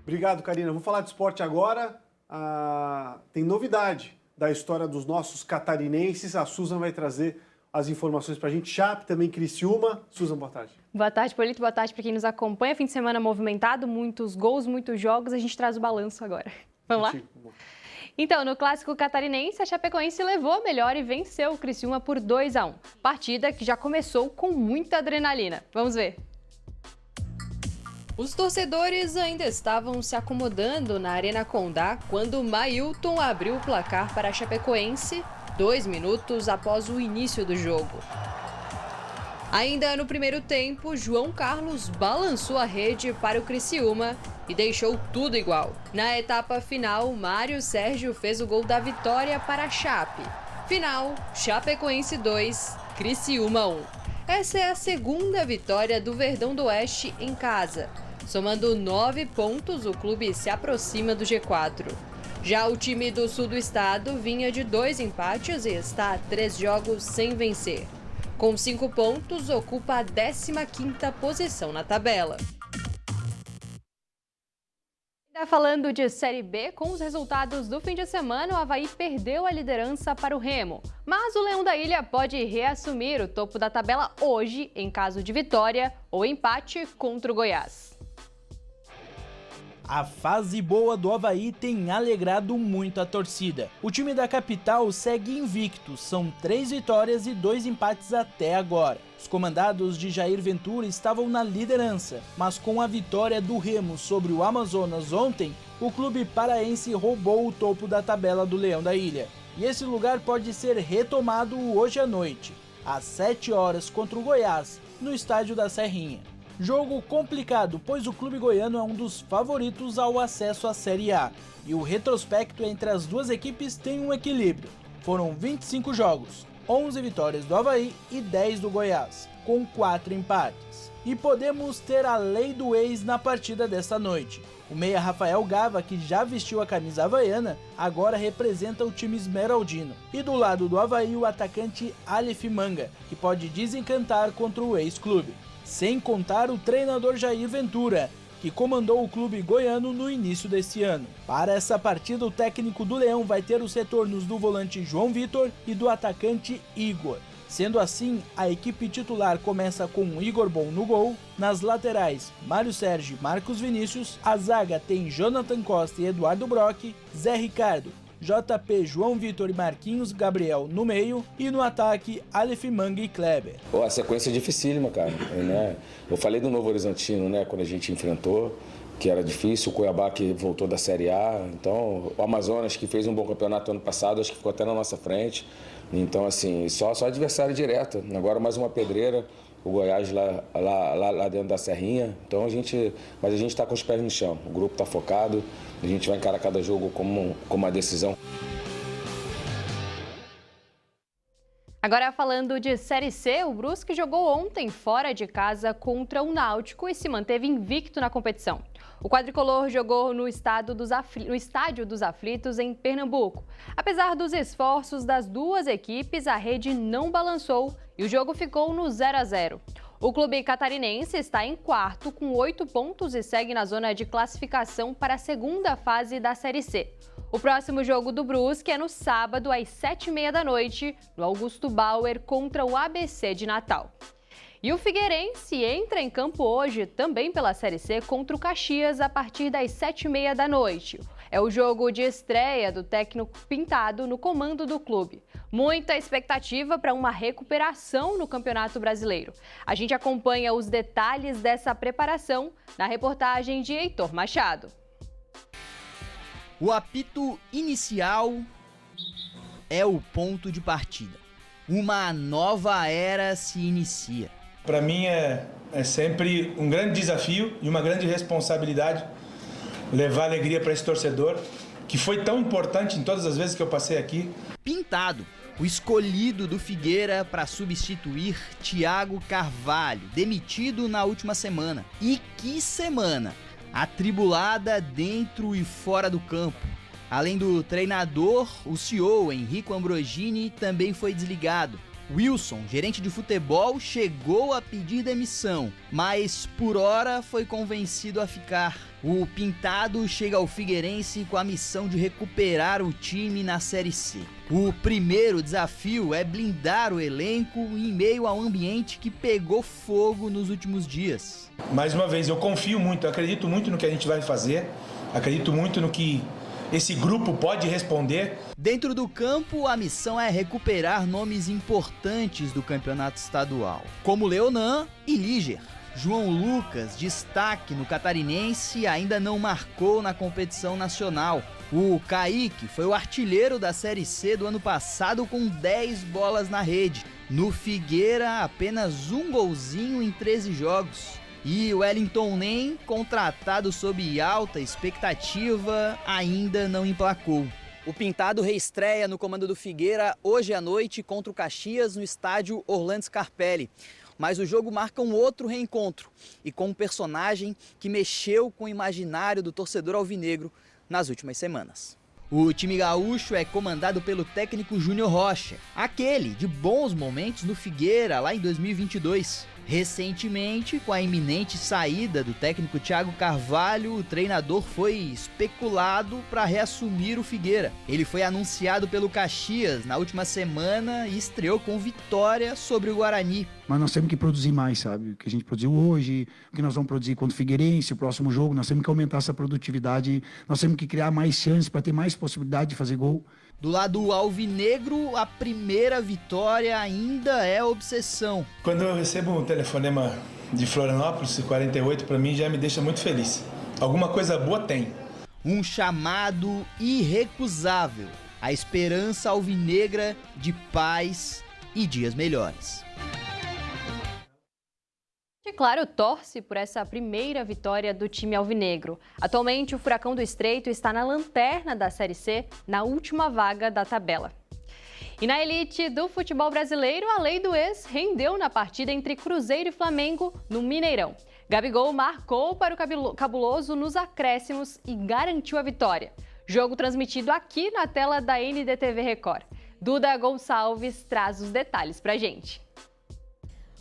Obrigado, Karina. Vamos falar de esporte agora. Tem novidade da história dos nossos catarinenses. A Susan vai trazer as informações para a gente. Chape, também Criciúma. Susan, boa tarde. Boa tarde, Polito. Boa tarde para quem nos acompanha. Fim de semana movimentado, muitos gols, muitos jogos. A gente traz o balanço agora. Vamos lá? Então, no clássico catarinense, a Chapecoense levou a melhor e venceu o Criciúma por 2-1. Partida que já começou com muita adrenalina. Vamos ver. Os torcedores ainda estavam se acomodando na Arena Condá quando Mailton abriu o placar para a Chapecoense 2 minutos após o início do jogo. Ainda no primeiro tempo, João Carlos balançou a rede para o Criciúma e deixou tudo igual. Na etapa final, Mário Sérgio fez o gol da vitória para a Chape. Final, Chapecoense 2, Criciúma 1. Essa é a segunda vitória do Verdão do Oeste em casa. Somando 9 pontos, o clube se aproxima do G4. Já o time do sul do estado vinha de 2 empates e está a 3 jogos sem vencer. Com 5 pontos, ocupa a 15ª posição na tabela. Ainda falando de Série B, com os resultados do fim de semana, o Avaí perdeu a liderança para o Remo. Mas o Leão da Ilha pode reassumir o topo da tabela hoje, em caso de vitória ou empate contra o Goiás. A fase boa do Avaí tem alegrado muito a torcida. O time da capital segue invicto, são 3 vitórias e 2 empates até agora. Os comandados de Jair Ventura estavam na liderança, mas com a vitória do Remo sobre o Amazonas ontem, o clube paraense roubou o topo da tabela do Leão da Ilha. E esse lugar pode ser retomado hoje à noite, às 7 horas contra o Goiás, no estádio da Serrinha. Jogo complicado, pois o clube goiano é um dos favoritos ao acesso à Série A. E o retrospecto entre as duas equipes tem um equilíbrio. Foram 25 jogos, 11 vitórias do Avaí e 10 do Goiás, com 4 empates. E podemos ter a lei do ex na partida desta noite. O meia Rafael Gava, que já vestiu a camisa havaiana, agora representa o time esmeraldino. E do lado do Avaí, o atacante Aleph Manga, que pode desencantar contra o ex-clube. Sem contar o treinador Jair Ventura, que comandou o clube goiano no início desse ano. Para essa partida, o técnico do Leão vai ter os retornos do volante João Vitor e do atacante Igor. Sendo assim, a equipe titular começa com Igor Bom no gol, nas laterais Mário Sérgio e Marcos Vinícius, a zaga tem Jonathan Costa e Eduardo Brock, Zé Ricardo, JP, João Vitor e Marquinhos Gabriel no meio e no ataque Aleph Manga e Kleber. A sequência é dificílima, cara. Né? Eu falei do Novo Horizontino, né, quando a gente enfrentou, que era difícil, o Cuiabá que voltou da Série A, então o Amazonas que fez um bom campeonato ano passado, acho que ficou até na nossa frente. Então, assim, só adversário direto. Agora mais uma pedreira, o Goiás lá dentro da Serrinha. Então mas a gente está com os pés no chão, o grupo está focado, a gente vai encarar cada jogo como uma decisão. Agora falando de Série C, o Brusque jogou ontem fora de casa contra o Náutico e se manteve invicto na competição. O quadricolor jogou no Estádio dos Aflitos, em Pernambuco. Apesar dos esforços das duas equipes, a rede não balançou e o jogo ficou no 0-0. O clube catarinense está em quarto com 8 pontos e segue na zona de classificação para a segunda fase da Série C. O próximo jogo do Brusque é no sábado, às 7h30 da noite, no Augusto Bauer, contra o ABC de Natal. E o Figueirense entra em campo hoje, também pela Série C, contra o Caxias, a partir das 7h30 da noite. É o jogo de estreia do técnico Pintado no comando do clube. Muita expectativa para uma recuperação no Campeonato Brasileiro. A gente acompanha os detalhes dessa preparação na reportagem de Heitor Machado. O apito inicial é o ponto de partida. Uma nova era se inicia. Para mim é sempre um grande desafio e uma grande responsabilidade levar alegria para esse torcedor, que foi tão importante em todas as vezes que eu passei aqui. Pintado, o escolhido do Figueira para substituir Thiago Carvalho, demitido na última semana. E que semana! Atribulada dentro e fora do campo. Além do treinador, o CEO Henrico Ambrogini também foi desligado. Wilson, gerente de futebol, chegou a pedir demissão, mas por hora foi convencido a ficar. O Pintado chega ao Figueirense com a missão de recuperar o time na Série C. O primeiro desafio é blindar o elenco em meio a um ambiente que pegou fogo nos últimos dias. Mais uma vez, eu confio muito, eu acredito muito no que a gente vai fazer, acredito muito no que esse grupo pode responder. Dentro do campo, a missão é recuperar nomes importantes do campeonato estadual, como Leonan e Líger. João Lucas, destaque no Catarinense, ainda não marcou na competição nacional. O Kaique foi o artilheiro da Série C do ano passado com 10 bolas na rede. No Figueira, apenas um golzinho em 13 jogos. E o Wellington Nem, contratado sob alta expectativa, ainda não emplacou. O Pintado reestreia no comando do Figueira hoje à noite contra o Caxias no estádio Orlando Scarpelli. Mas o jogo marca um outro reencontro e com um personagem que mexeu com o imaginário do torcedor alvinegro nas últimas semanas. O time gaúcho é comandado pelo técnico Júnior Rocha, aquele de bons momentos no Figueira lá em 2022. Recentemente, com a iminente saída do técnico Thiago Carvalho, o treinador foi especulado para reassumir o Figueira. Ele foi anunciado pelo Caxias na última semana e estreou com vitória sobre o Guarani. Mas nós temos que produzir mais, sabe? O que a gente produziu hoje, o que nós vamos produzir contra o Figueirense, o próximo jogo, nós temos que aumentar essa produtividade, nós temos que criar mais chances para ter mais possibilidade de fazer gol. Do lado alvinegro, a primeira vitória ainda é obsessão. Quando eu recebo um telefonema de Florianópolis, 48, para mim já me deixa muito feliz. Alguma coisa boa tem. Um chamado irrecusável. A esperança alvinegra de paz e dias melhores. E claro, torce por essa primeira vitória do time alvinegro. Atualmente, o Furacão do Estreito está na lanterna da Série C, na última vaga da tabela. E na elite do futebol brasileiro, a lei do ex rendeu na partida entre Cruzeiro e Flamengo no Mineirão. Gabigol marcou para o Cabuloso nos acréscimos e garantiu a vitória. Jogo transmitido aqui na tela da NDTV Record. Duda Gonçalves traz os detalhes pra gente.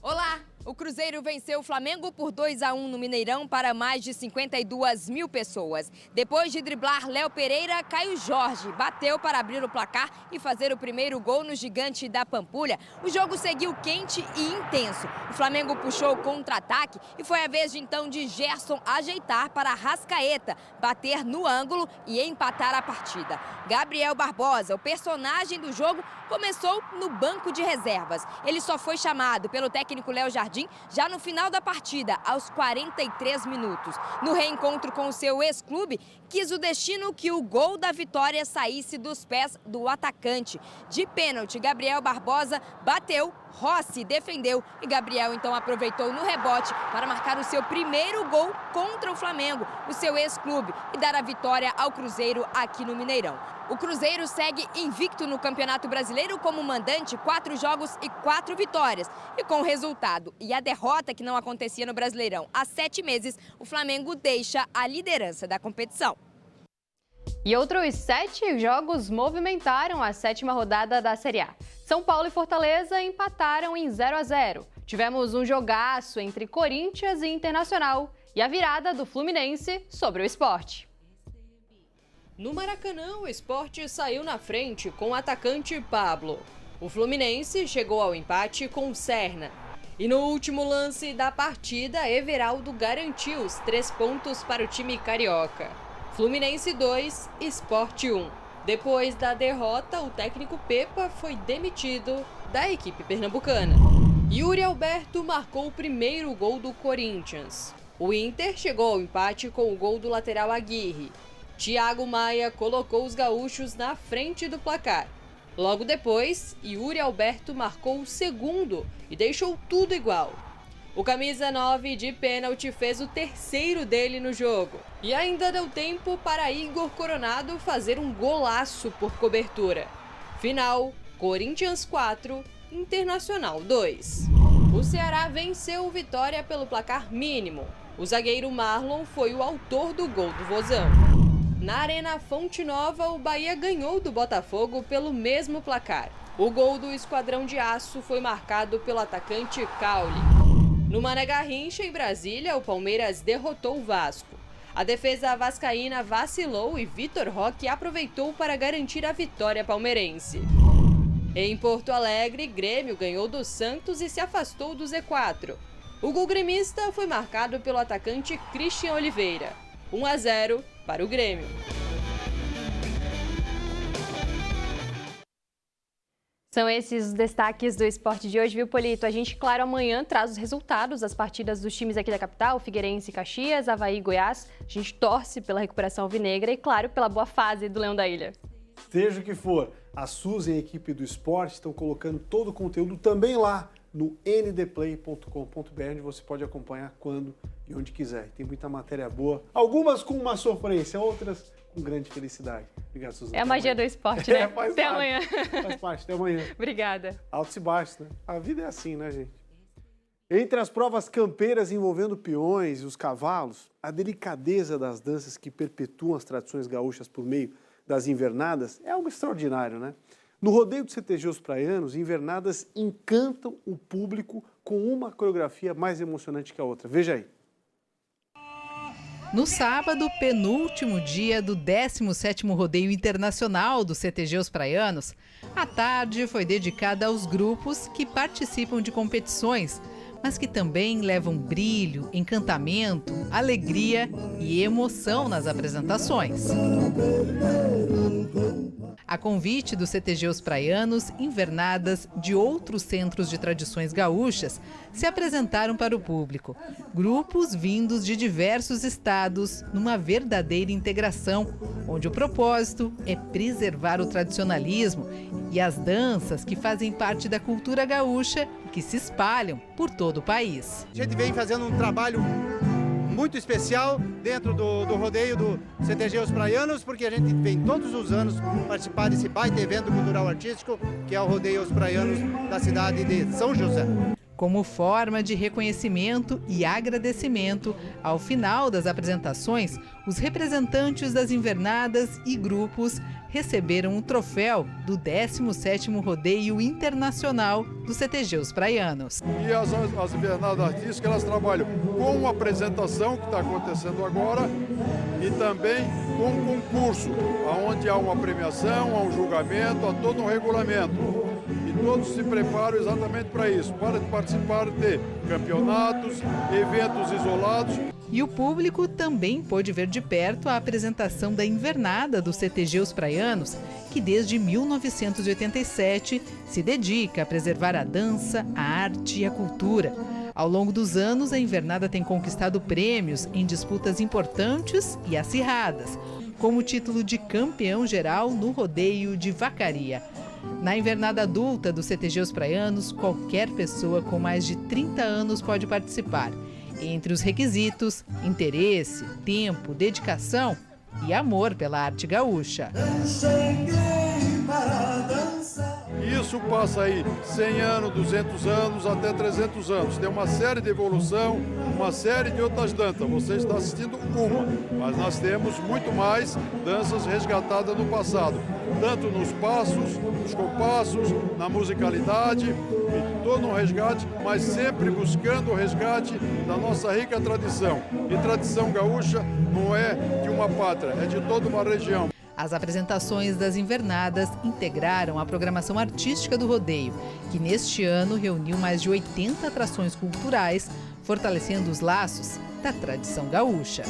Olá! O Cruzeiro venceu o Flamengo por 2-1 no Mineirão para mais de 52 mil pessoas. Depois de driblar Léo Pereira, Caio Jorge bateu para abrir o placar e fazer o primeiro gol no Gigante da Pampulha. O jogo seguiu quente e intenso. O Flamengo puxou o contra-ataque e foi a vez de então de Gerson ajeitar para Arrascaeta, bater no ângulo e empatar a partida. Gabriel Barbosa, o personagem do jogo, começou no banco de reservas. Ele só foi chamado pelo técnico Léo Jardim já no final da partida, aos 43 minutos. No reencontro com o seu ex-clube, quis o destino que o gol da vitória saísse dos pés do atacante. De pênalti, Gabriel Barbosa bateu, Rossi defendeu e Gabriel então aproveitou no rebote para marcar o seu primeiro gol contra o Flamengo, o seu ex-clube, e dar a vitória ao Cruzeiro aqui no Mineirão. O Cruzeiro segue invicto no Campeonato Brasileiro como mandante, 4 jogos e 4 vitórias. E com o resultado e a derrota que não acontecia no Brasileirão há 7 meses, o Flamengo deixa a liderança da competição. E outros 7 jogos movimentaram a 7ª rodada da Série A. São Paulo e Fortaleza empataram em 0-0. Tivemos um jogaço entre Corinthians e Internacional e a virada do Fluminense sobre o Sport. No Maracanã, o Sport saiu na frente com o atacante Pablo. O Fluminense chegou ao empate com Serna. E no último lance da partida, Everaldo garantiu os 3 pontos para o time carioca. Fluminense 2, Sport 1. Depois da derrota, o técnico Pepa foi demitido da equipe pernambucana. Yuri Alberto marcou o primeiro gol do Corinthians. O Inter chegou ao empate com o gol do lateral Aguirre. Thiago Maia colocou os gaúchos na frente do placar. Logo depois, Yuri Alberto marcou o segundo e deixou tudo igual. O camisa 9 de pênalti fez o terceiro dele no jogo. E ainda deu tempo para Igor Coronado fazer um golaço por cobertura. Final, Corinthians 4, Internacional 2. O Ceará venceu o Vitória pelo placar mínimo. O zagueiro Marlon foi o autor do gol do Vozão. Na Arena Fonte Nova, o Bahia ganhou do Botafogo pelo mesmo placar. O gol do Esquadrão de Aço foi marcado pelo atacante Caule. No Mané Garrincha, em Brasília, o Palmeiras derrotou o Vasco. A defesa vascaína vacilou e Vitor Roque aproveitou para garantir a vitória palmeirense. Em Porto Alegre, Grêmio ganhou do Santos e se afastou do Z4. O gol gremista foi marcado pelo atacante Christian Oliveira. 1-0 para o Grêmio. São esses os destaques do esporte de hoje, viu, Polito? A gente, claro, amanhã traz os resultados das partidas dos times aqui da capital, Figueirense e Caxias, Avaí e Goiás. A gente torce pela recuperação alvinegra e, claro, pela boa fase do Leão da Ilha. Seja o que for, a Suzy e a equipe do esporte estão colocando todo o conteúdo também lá no ndplay.com.br, onde você pode acompanhar quando e onde quiser. Tem muita matéria boa, algumas com uma sofrência, outras com grande felicidade. Obrigado, Suzana. É a magia do esporte, né? Até amanhã. Faz parte, até amanhã. Obrigada. Altos e baixos, né? A vida é assim, né, gente? Entre as provas campeiras envolvendo peões e os cavalos, a delicadeza das danças que perpetuam as tradições gaúchas por meio das invernadas é algo extraordinário, né? No rodeio do CTG Os Praianos, invernadas encantam o público com uma coreografia mais emocionante que a outra. Veja aí. No sábado, penúltimo dia do 17º Rodeio Internacional do CTG Os Praianos, a tarde foi dedicada aos grupos que participam de competições, mas que também levam brilho, encantamento, alegria e emoção nas apresentações. A convite do CTG Os Praianos, invernadas de outros centros de tradições gaúchas se apresentaram para o público. Grupos vindos de diversos estados, numa verdadeira integração, onde o propósito é preservar o tradicionalismo e as danças que fazem parte da cultura gaúcha e que se espalham por todo o país. A gente vem fazendo um trabalho muito especial dentro do rodeio do CTG Os Praianos, porque a gente vem todos os anos participar desse baita evento cultural artístico, que é o Rodeio Os Praianos da cidade de São José. Como forma de reconhecimento e agradecimento, ao final das apresentações, os representantes das invernadas e grupos receberam um troféu do 17º Rodeio Internacional do CTG Os Praianos. E as invernadas artísticas, elas trabalham com a apresentação que está acontecendo agora e também com um concurso, onde há uma premiação, há um julgamento, há todo um regulamento. E todos se preparam exatamente para isso, para participar de campeonatos, eventos isolados. E o público também pôde ver de perto a apresentação da invernada do CTG Os Praianos, que desde 1987 se dedica a preservar a dança, a arte e a cultura. Ao longo dos anos, a invernada tem conquistado prêmios em disputas importantes e acirradas, como o título de campeão geral no rodeio de Vacaria. Na invernada adulta do CTG Os Praianos, qualquer pessoa com mais de 30 anos pode participar. Entre os requisitos, interesse, tempo, dedicação e amor pela arte gaúcha. Isso passa aí 100 anos, 200 anos, até 300 anos. Tem uma série de evolução, uma série de outras danças. Você está assistindo uma, mas nós temos muito mais danças resgatadas no passado. Tanto nos passos, nos compassos, na musicalidade, e todo um resgate, mas sempre buscando o resgate da nossa rica tradição. E tradição gaúcha não é de uma pátria, é de toda uma região. As apresentações das invernadas integraram a programação artística do rodeio, que neste ano reuniu mais de 80 atrações culturais, fortalecendo os laços da tradição gaúcha.